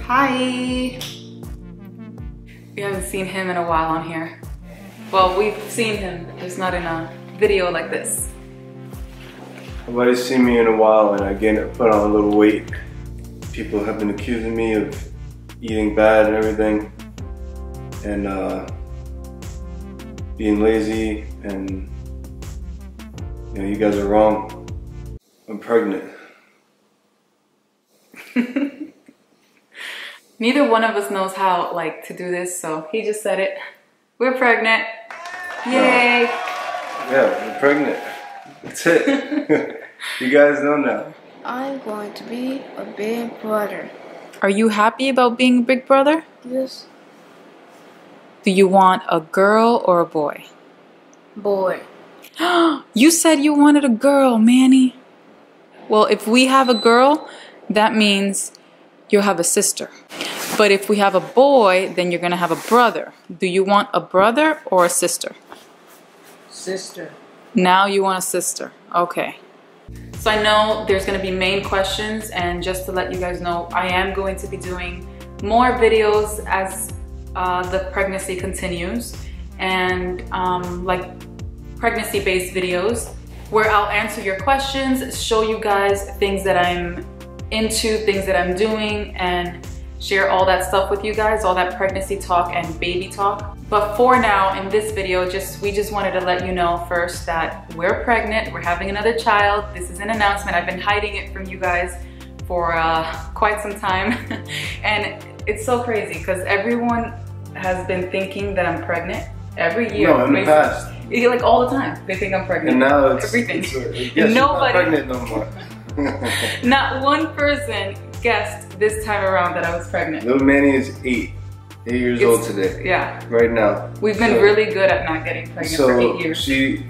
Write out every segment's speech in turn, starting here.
Hi! We haven't seen him in a while on here. Well, we've seen him, just not in a video like this. Nobody's seen me in a while and I put on a little weight. People have been accusing me of eating bad and everything. And being lazy, and you know, you guys are wrong. I'm pregnant. Neither one of us knows how to do this, so he just said it. We're pregnant. Yay! Yeah, we're pregnant. That's it. You guys know now. I'm going to be a big brother. Are you happy about being a big brother? Yes. Do you want a girl or a boy? Boy. You said you wanted a girl, Manny. Well, if we have a girl, that means you'll have a sister. But if we have a boy, then you're gonna have a brother. Do you want a brother or a sister? Sister. Now you want a sister. Okay. So I know there's gonna be main questions, and just to let you guys know, I am going to be doing more videos as the pregnancy continues, and like pregnancy-based videos where I'll answer your questions, show you guys things that I'm into, things that I'm doing, and share all that stuff with you guys, all that pregnancy talk and baby talk. But for now, in this video, we just wanted to let you know first that we're pregnant, we're having another child. This is an announcement. I've been hiding it from you guys for quite some time. And it's so crazy because everyone has been thinking that I'm pregnant every year. No, in the past. Like all the time, they think I'm pregnant. And now it's everything. She's not pregnant no more. Not one person guessed this time around that I was pregnant. Little Manny is 8 years old today. Yeah. Right now. We've been really good at not getting pregnant for 8 years. She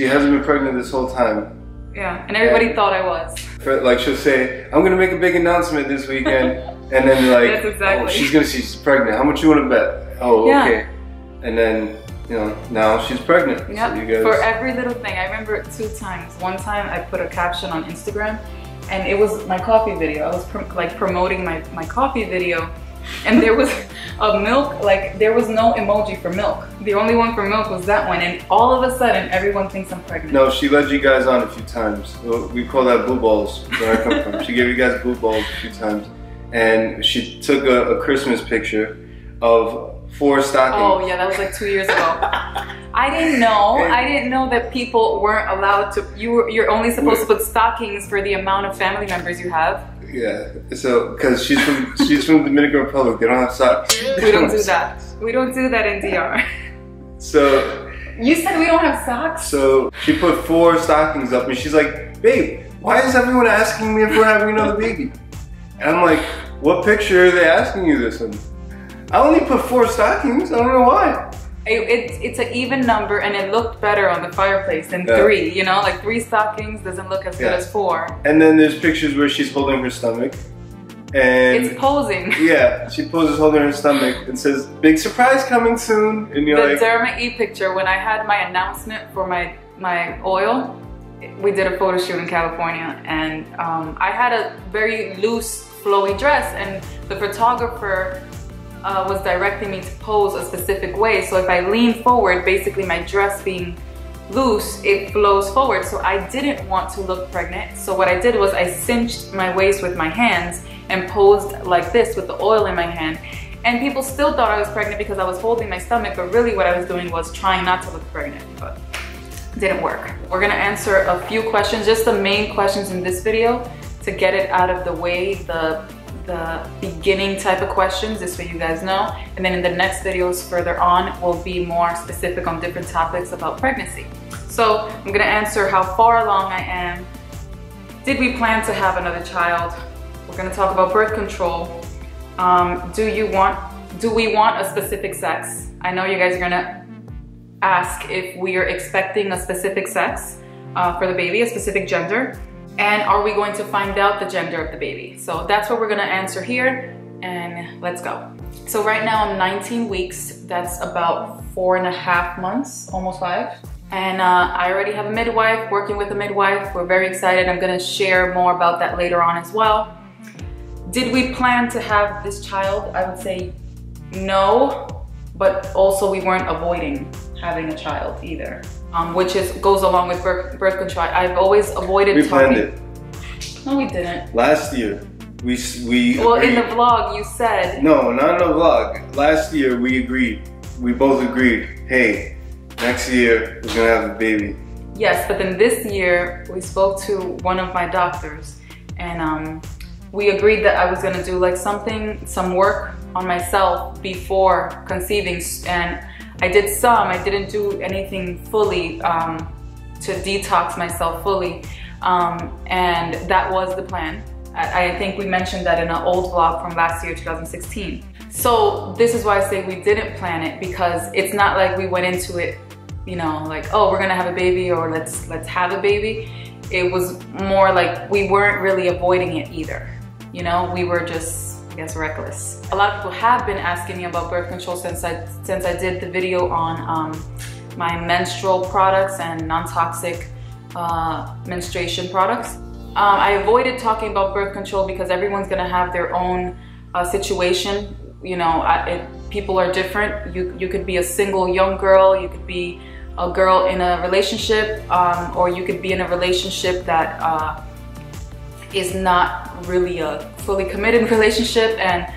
hasn't been pregnant this whole time. Yeah, and everybody thought I was. Like she'll say, I'm gonna make a big announcement this weekend, and then like, that's exactly. Oh, she's pregnant. How much you wanna bet? Oh, yeah. Okay. And then, you know, now she's pregnant. Yep. So you guys... For every little thing. I remember 2 times. One time I put a caption on Instagram, and it was my coffee video. I was promoting my coffee video, and there was a milk, there was no emoji for milk. The only one for milk was that one, and all of a sudden everyone thinks I'm pregnant. No, she led you guys on a few times. We call that blue balls where I come from. She gave you guys blue balls a few times, and she took a Christmas picture of 4 stockings. Oh yeah, that was like 2 years ago. I didn't know that people weren't allowed to. You're only supposed to put stockings for the amount of family members you have. Yeah, so because she's from Dominican Republic, they don't have socks. We don't do that. We don't do that in DR. So you said we don't have socks. So she put 4 stockings up, and she's like, "Babe, why is everyone asking me if we're having another baby?" And I'm like, "What picture are they asking you this in?" I only put 4 stockings. I don't know why. It's an even number, and it looked better on the fireplace than 3. You know, like 3 stockings doesn't look as good as 4. And then there's pictures where she's holding her stomach, and it's posing. Yeah, she poses holding her stomach and says, "Big surprise coming soon." And you're the Derma E picture, when I had my announcement for my oil, we did a photo shoot in California, and I had a very loose, flowy dress, and the photographer was directing me to pose a specific way. So if I lean forward, basically my dress being loose, it flows forward. So I didn't want to look pregnant. So what I did was I cinched my waist with my hands and posed like this with the oil in my hand. And people still thought I was pregnant because I was holding my stomach, but really what I was doing was trying not to look pregnant, but it didn't work. We're gonna answer a few questions, just the main questions in this video to get it out of the way, the beginning type of questions, this way you guys know. And then in the next videos further on, we'll be more specific on different topics about pregnancy. So I'm gonna answer how far along I am. Did we plan to have another child? We're gonna talk about birth control. Do we want a specific sex? I know you guys are gonna ask if we are expecting a specific sex for the baby, a specific gender. And are we going to find out the gender of the baby? So that's what we're gonna answer here, and let's go. So right now I'm 19 weeks. That's about 4.5 months, almost 5. And I already have a midwife, working with a midwife. We're very excited. I'm gonna share more about that later on as well. Did we plan to have this child? I would say no, but also we weren't avoiding having a child either, which goes along with birth control. I've always avoided We planned it. No, we didn't. Last year, we Well, agreed. in the vlog, you said. No, not in the vlog. Last year, we agreed. We both agreed, hey, next year, we're gonna have a baby. Yes, but then this year, we spoke to one of my doctors, and we agreed that I was gonna do like some work on myself before conceiving, and I did some. I didn't do anything fully to detox myself fully, and that was the plan. I think we mentioned that in an old vlog from last year, 2016. So this is why I say we didn't plan it, because it's not like we went into it, you know, like, oh, we're gonna have a baby, or let's have a baby. It was more like we weren't really avoiding it either. You know, we were just, I guess, reckless. A lot of people have been asking me about birth control since I did the video on my menstrual products and non-toxic menstruation products. I avoided talking about birth control because everyone's gonna have their own situation. You know, people are different. You could be a single young girl, you could be a girl in a relationship, or you could be in a relationship that is not really a fully committed relationship, and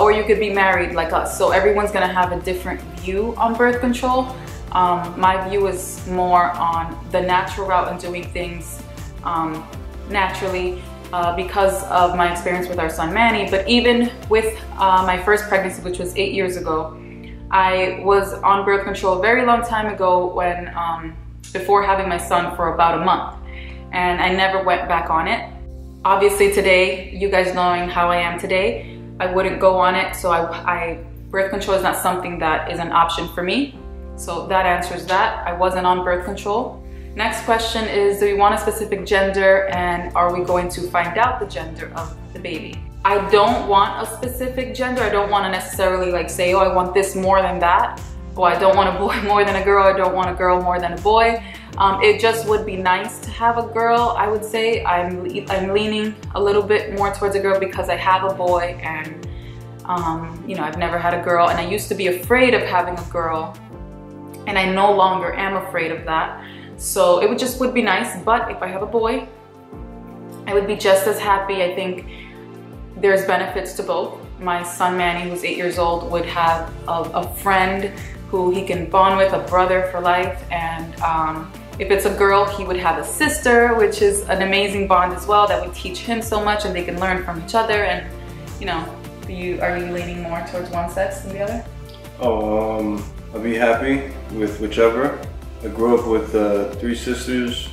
or you could be married like us. So everyone's gonna have a different view on birth control. My view is more on the natural route and doing things naturally because of my experience with our son Manny. But even with my first pregnancy, which was 8 years ago, I was on birth control a very long time ago when before having my son for about a month, and I never went back on it. Obviously today, you guys knowing how I am today, I wouldn't go on it. So birth control is not something that is an option for me. So that answers that. I wasn't on birth control. Next question is, do we want a specific gender, and are we going to find out the gender of the baby? I don't want a specific gender. I don't want to necessarily like say, oh, I want this more than that. Oh, I don't want a boy more than a girl. I don't want a girl more than a boy. It just would be nice to have a girl, I would say. I'm leaning a little bit more towards a girl because I have a boy, and you know, I've never had a girl, and I used to be afraid of having a girl, and I no longer am afraid of that. So it would be nice, but if I have a boy, I would be just as happy. I think there's benefits to both. My son Manny, who's 8 years old, would have a friend who he can bond with, a brother for life, and if it's a girl, he would have a sister, which is an amazing bond as well, that would teach him so much, and they can learn from each other. And you know, are you leaning more towards one sex than the other? Oh, I'll be happy with whichever. I grew up with 3 sisters.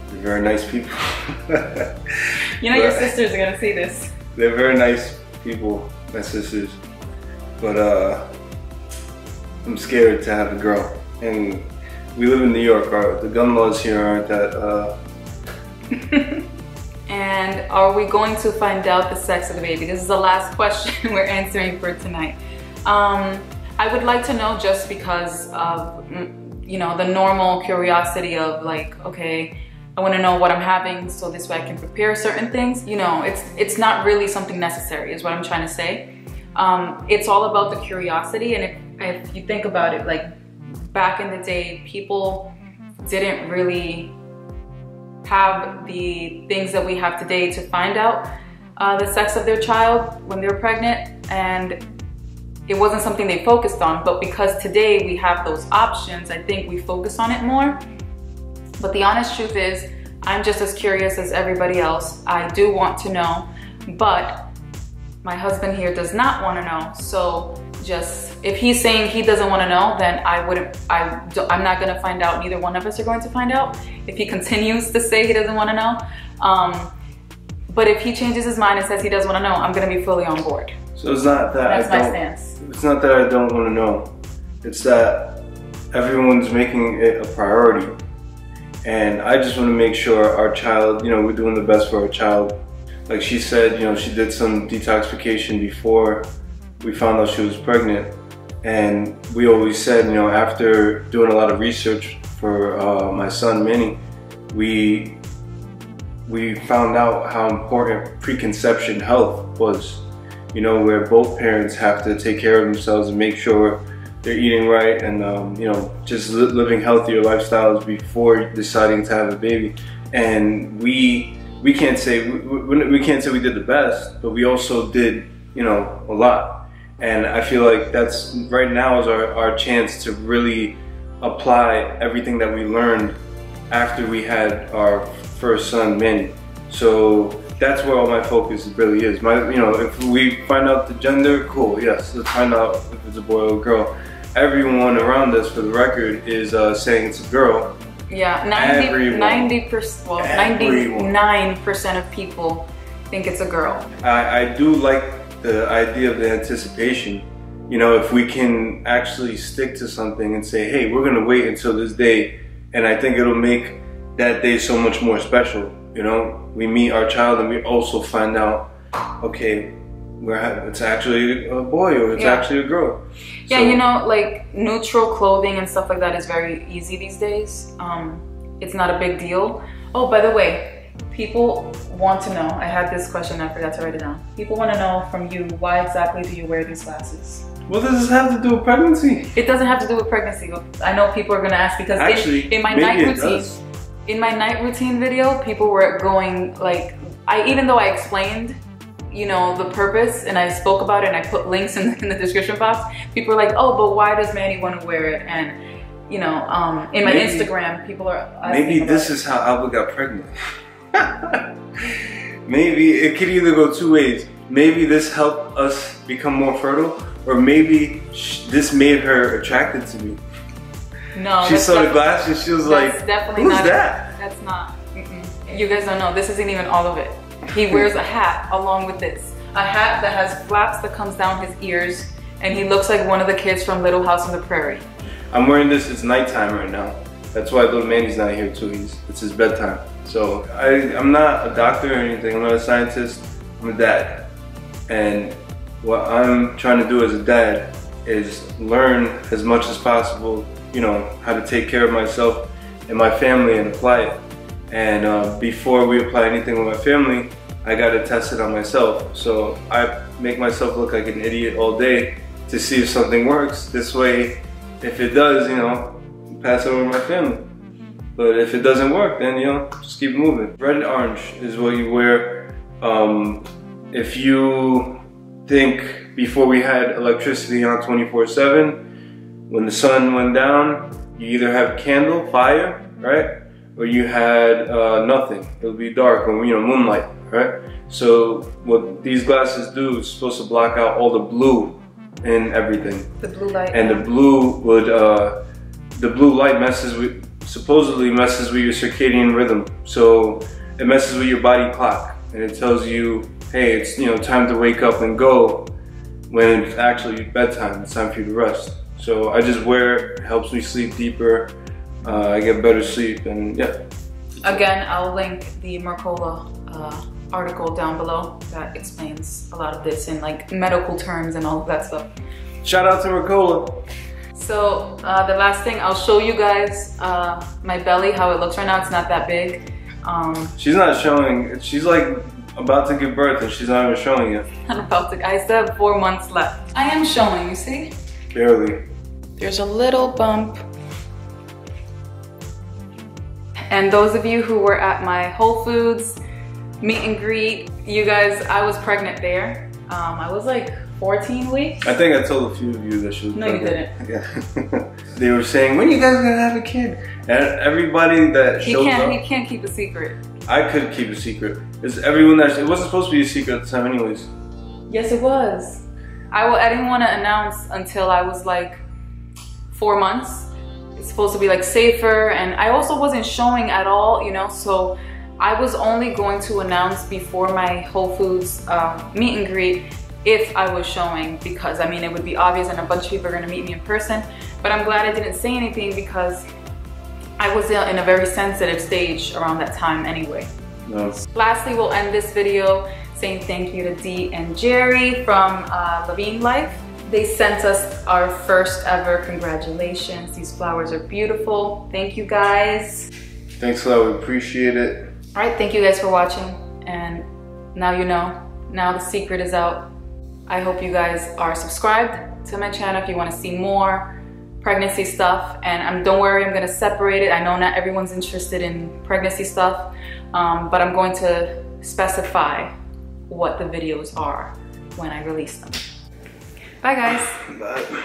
They're very nice people. You know, your sisters are gonna see this. They're very nice people, my sisters. But I'm scared to have a girl. And we live in New York. The gun laws here aren't that... And are we going to find out the sex of the baby? This is the last question we're answering for tonight. I would like to know, just because of, you know, the normal curiosity of like, okay, I want to know what I'm having so this way I can prepare certain things. You know, it's not really something necessary is what I'm trying to say. It's all about the curiosity. And if you think about it, like back in the day, people didn't really have the things that we have today to find out the sex of their child when they're pregnant, and it wasn't something they focused on. But because today we have those options, I think we focus on it more. But the honest truth is, I'm just as curious as everybody else. I do want to know, but my husband here does not want to know. So just, if he's saying he doesn't want to know, then I'm not going to find out. Neither one of us are going to find out if he continues to say he doesn't want to know. But if he changes his mind and says he doesn't want to know, I'm going to be fully on board. So it's not that That's my stance. It's not that I don't want to know. It's that everyone's making it a priority. And I just want to make sure our child, you know, we're doing the best for our child. Like she said, you know, she did some detoxification before we found out she was pregnant. And we always said, you know, after doing a lot of research for my son Manny, we we found out how important preconception health was. You know, where both parents have to take care of themselves and make sure they're eating right and you know, just living healthier lifestyles before deciding to have a baby. And we can't say we did the best, but we also did, you know, a lot. And I feel like that's right now is our chance to really apply everything that we learned after we had our first son, Manny. So that's where all my focus really is. You know, if we find out the gender, cool, yes, let's find out if it's a boy or a girl. Everyone around us, for the record, is saying it's a girl. Yeah, 99% of people think it's a girl. I do like the idea of the anticipation. You know, if we can actually stick to something and say, hey, we're gonna wait until this day, and I think it'll make that day so much more special. You know, we meet our child and we also find out, okay, it's actually a boy or it's actually a girl. Yeah, so, you know, like neutral clothing and stuff like that is very easy these days. It's not a big deal. Oh, by the way, people want to know, I had this question, I forgot to write it down. People want to know from you, why exactly do you wear these glasses? What does this have to do with pregnancy? It doesn't have to do with pregnancy. I know people are going to ask because actually, in my night routine video, people were going like, even though I explained, you know, the purpose and I spoke about it and I put links in the description box, people are like, oh, but why does Manny want to wear it? And, you know, in my Instagram, people are asking maybe this is how Alba got pregnant. Maybe it could either go two ways. Maybe this helped us become more fertile, or maybe this made her attracted to me. No, she saw the glasses, she was like, who's that? That's not. You guys don't know, this isn't even all of it. He wears a hat along with this. A hat that has flaps that comes down his ears, and he looks like one of the kids from Little House on the Prairie. I'm wearing this, it's nighttime right now. That's why little Manny's not here too, it's his bedtime. So I'm not a doctor or anything, I'm not a scientist, I'm a dad. And what I'm trying to do as a dad is learn as much as possible, you know, how to take care of myself and my family and apply it. And before we apply anything with my family, I gotta test it on myself. So I make myself look like an idiot all day to see if something works. This way, if it does, you know, pass it over to my family. But if it doesn't work, then, you know, just keep moving. Red and orange is what you wear. If you think before we had electricity on 24/7, when the sun went down, you either have candle, fire, right? Or you had nothing. It'll be dark, or, you know, moonlight, right? So what these glasses do is supposed to block out all the blue in everything. The blue light. And the blue would, the blue light supposedly messes with your circadian rhythm. So it messes with your body clock, and it tells you, hey, it's, you know, time to wake up and go, when it's actually bedtime. It's time for you to rest. So I just wear it, helps me sleep deeper. I get better sleep, and yeah. Again, I'll link the Mercola article down below that explains a lot of this in like medical terms and all of that stuff. Shout out to Mercola. So the last thing, I'll show you guys my belly, how it looks right now. It's not that big. She's not showing, she's like about to give birth and she's not even showing it. I'm about to, I still have 4 months left. I am showing, you see? Barely. There's a little bump. And those of you who were at my Whole Foods meet and greet, you guys, I was pregnant there. I was like 14 weeks. I think I told a few of you that she was pregnant. No, you didn't. Yeah. They were saying, when are you guys gonna have a kid? And everybody that shows up. He can't keep a secret. I could keep a secret. It's everyone that, it wasn't supposed to be a secret at the time anyways. Yes, it was. I didn't want to announce until I was like 4 months. It's supposed to be like safer, and I also wasn't showing at all, you know, so I was only going to announce before my Whole Foods meet and greet if I was showing, because I mean it would be obvious and a bunch of people are going to meet me in person. But I'm glad I didn't say anything because I was in a very sensitive stage around that time anyway. No. Lastly, we'll end this video saying thank you to Dee and Jerry from Lavigne Life. They sent us our first ever congratulations. These flowers are beautiful. Thank you guys. Thanks a lot, we appreciate it. All right, thank you guys for watching. And now you know, now the secret is out. I hope you guys are subscribed to my channel if you want to see more pregnancy stuff. And don't worry, I'm gonna separate it. I know not everyone's interested in pregnancy stuff, but I'm going to specify what the videos are when I release them. Bye guys. Bye.